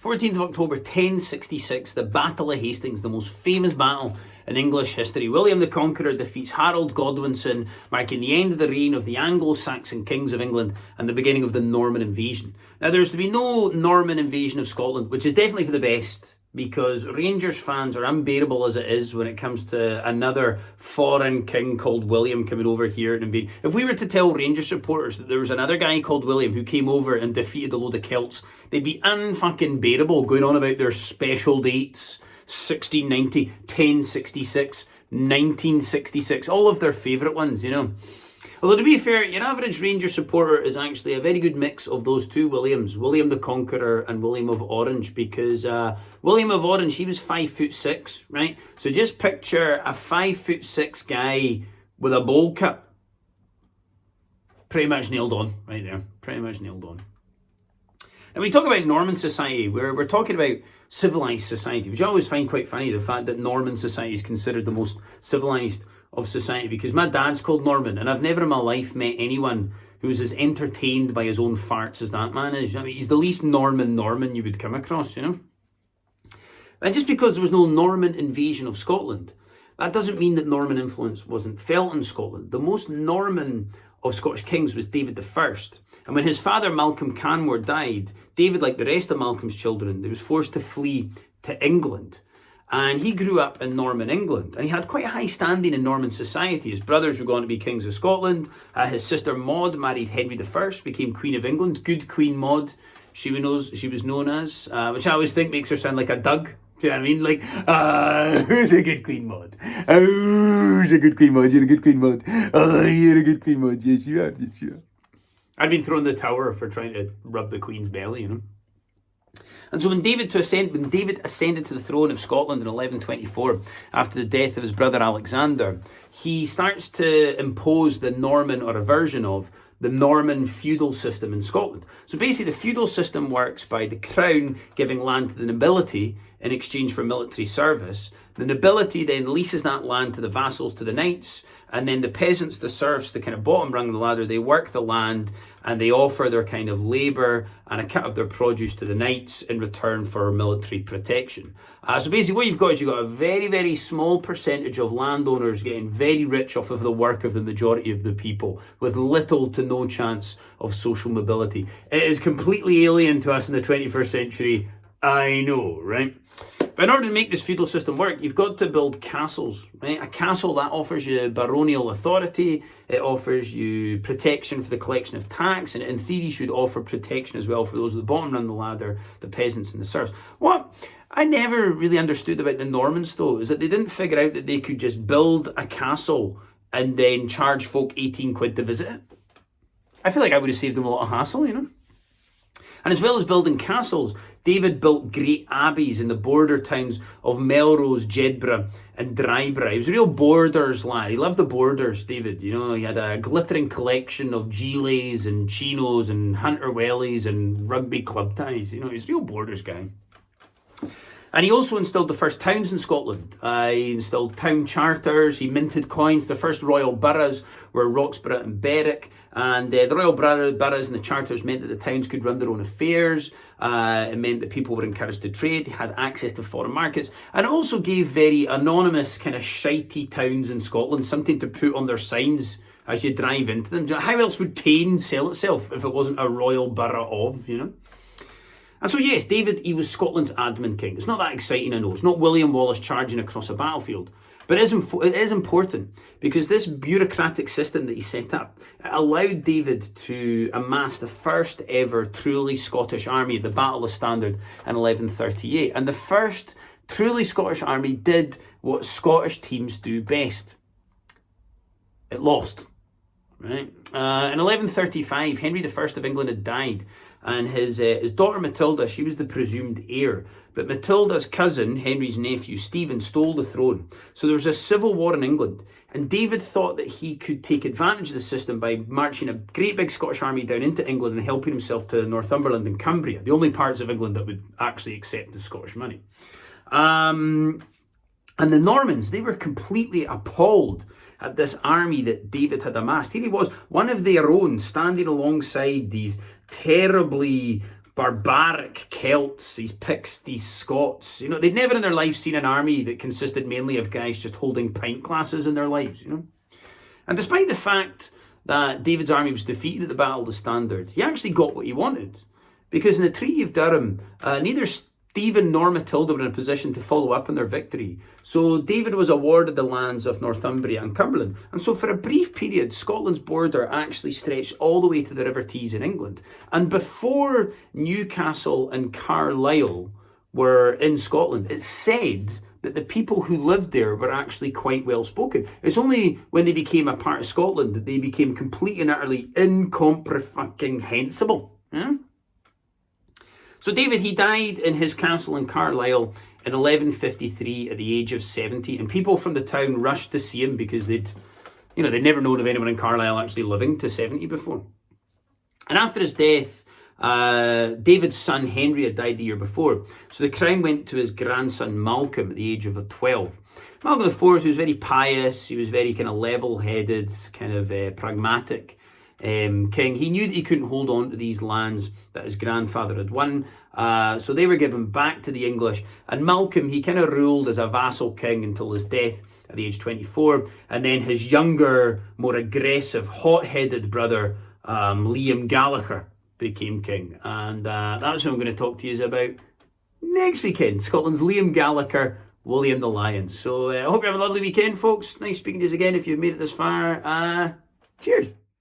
14th of October 1066, the Battle of Hastings, the most famous battle in English history. William the Conqueror defeats Harold Godwinson, marking the end of the reign of the Anglo-Saxon kings of England and the beginning of the Norman invasion. Now, there's to be no Norman invasion of Scotland, which is definitely for the best, because Rangers fans are unbearable as it is when it comes to another foreign king called William coming over here and invading. If we were to tell Rangers supporters that there was another guy called William who came over and defeated a load of Celts, they'd be unfucking bearable, going on about their special dates, 1690, 1066, 1966, all of their favourite ones, you know. Although, to be fair, your average Rangers supporter is actually a very good mix of those two Williams, William the Conqueror and William of Orange, because William of Orange, he was 5'6", right? So just picture a 5'6" guy with a bowl cut. Pretty much nailed on right there. Pretty much nailed on. And we talk about Norman society, we're talking about civilised society, which I always find quite funny, the fact that Norman society is considered the most civilised of society, because my dad's called Norman, and I've never in my life met anyone who's as entertained by his own farts as that man is. I mean, he's the least Norman you would come across, you know? And just because there was no Norman invasion of Scotland, that doesn't mean that Norman influence wasn't felt in Scotland. The most Norman of Scottish kings was David I. And when his father Malcolm Canmore died, David, like the rest of Malcolm's children, he was forced to flee to England. And he grew up in Norman England, and he had quite a high standing in Norman society. His brothers were going to be kings of Scotland. His sister Maud married Henry I, became Queen of England. Good Queen Maud, she was known as, which I always think makes her sound like a Doug. Do you know what I mean? Like, who's a good Queen Maud? Oh, who's a good Queen Maud? You're a good Queen Maud. Oh, you're a good Queen Maud. Yes, you are. Yes, you are. I'd been thrown the tower for trying to rub the Queen's belly, you know. And so when David ascended to the throne of Scotland in 1124, after the death of his brother Alexander, he starts to impose the Norman, or a version of, the Norman feudal system in Scotland. So basically the feudal system works by the crown giving land to the nobility in exchange for military service. The nobility then leases that land to the vassals, to the knights, and then the peasants, the serfs, the kind of bottom rung of the ladder, they work the land and they offer their kind of labour and a cut of their produce to the knights in return for military protection. So basically what you've got is you've got a very, very small percentage of landowners getting very rich off of the work of the majority of the people with little to no chance of social mobility. It is completely alien to us in the 21st century, I know, right? But in order to make this feudal system work, you've got to build castles, right? A castle that offers you baronial authority, it offers you protection for the collection of tax, and in theory should offer protection as well for those at the bottom rung of the ladder, the peasants and the serfs. What I never really understood about the Normans, though, is that they didn't figure out that they could just build a castle and then charge folk 18 quid to visit it. I feel like I would have saved them a lot of hassle, you know? And as well as building castles, David built great abbeys in the border towns of Melrose, Jedburgh and Dryborough. He was a real borders lad. He loved the borders, David. You know, he had a glittering collection of gilets and chinos and hunter wellies and rugby club ties. You know, he's a real borders guy. And he also instilled the first towns in Scotland. He instilled town charters, he minted coins. The first royal boroughs were Roxburgh and Berwick. And the royal boroughs and the charters meant that the towns could run their own affairs. It meant that people were encouraged to trade, they had access to foreign markets. And it also gave very anonymous, kind of shitey towns in Scotland something to put on their signs as you drive into them. How else would Tain sell itself if it wasn't a royal borough of, you know? And so yes, David, he was Scotland's admin king. It's not that exciting, I know. It's not William Wallace charging across a battlefield. But it is important because this bureaucratic system that he set up allowed David to amass the first ever truly Scottish army at the Battle of Standard in 1138. And the first truly Scottish army did what Scottish teams do best. It lost. Right. In 1135, Henry I of England had died, and his daughter Matilda, she was the presumed heir. But Matilda's cousin, Henry's nephew, Stephen, stole the throne. So there was a civil war in England, and David thought that he could take advantage of the system by marching a great big Scottish army down into England and helping himself to Northumberland and Cumbria, the only parts of England that would actually accept the Scottish money. And the Normans, they were completely appalled at this army that David had amassed. Here he was, one of their own, standing alongside these terribly barbaric Celts, these Picts, these Scots. They'd never in their life seen an army that consisted mainly of guys just holding pint glasses in their lives, And despite the fact that David's army was defeated at the Battle of the Standard, he actually got what he wanted. Because in the Treaty of Durham, neither Stephen nor Matilda were in a position to follow up on their victory. So David was awarded the lands of Northumbria and Cumberland. And so for a brief period, Scotland's border actually stretched all the way to the River Tees in England. And before Newcastle and Carlisle were in Scotland, it's said that the people who lived there were actually quite well spoken. It's only when they became a part of Scotland that they became completely and utterly incomprehensible. Yeah? So David, he died in his castle in Carlisle in 1153 at the age of 70, and people from the town rushed to see him because they'd never known of anyone in Carlisle actually living to 70 before. And after his death, David's son Henry had died the year before, so the crown went to his grandson Malcolm at the age of 12. Malcolm IV was very pious, he was very kind of level-headed, kind of pragmatic king. He knew that he couldn't hold on to these lands that his grandfather had won, so they were given back to the English, and Malcolm, he kind of ruled as a vassal king until his death at the age 24, and then his younger, more aggressive, hot-headed brother, Liam Gallagher, became king, and that's what I'm going to talk to you about next weekend. Scotland's Liam Gallagher, William the Lion. So I hope you have a lovely weekend, folks. Nice speaking to you again. If you've made it this far, cheers.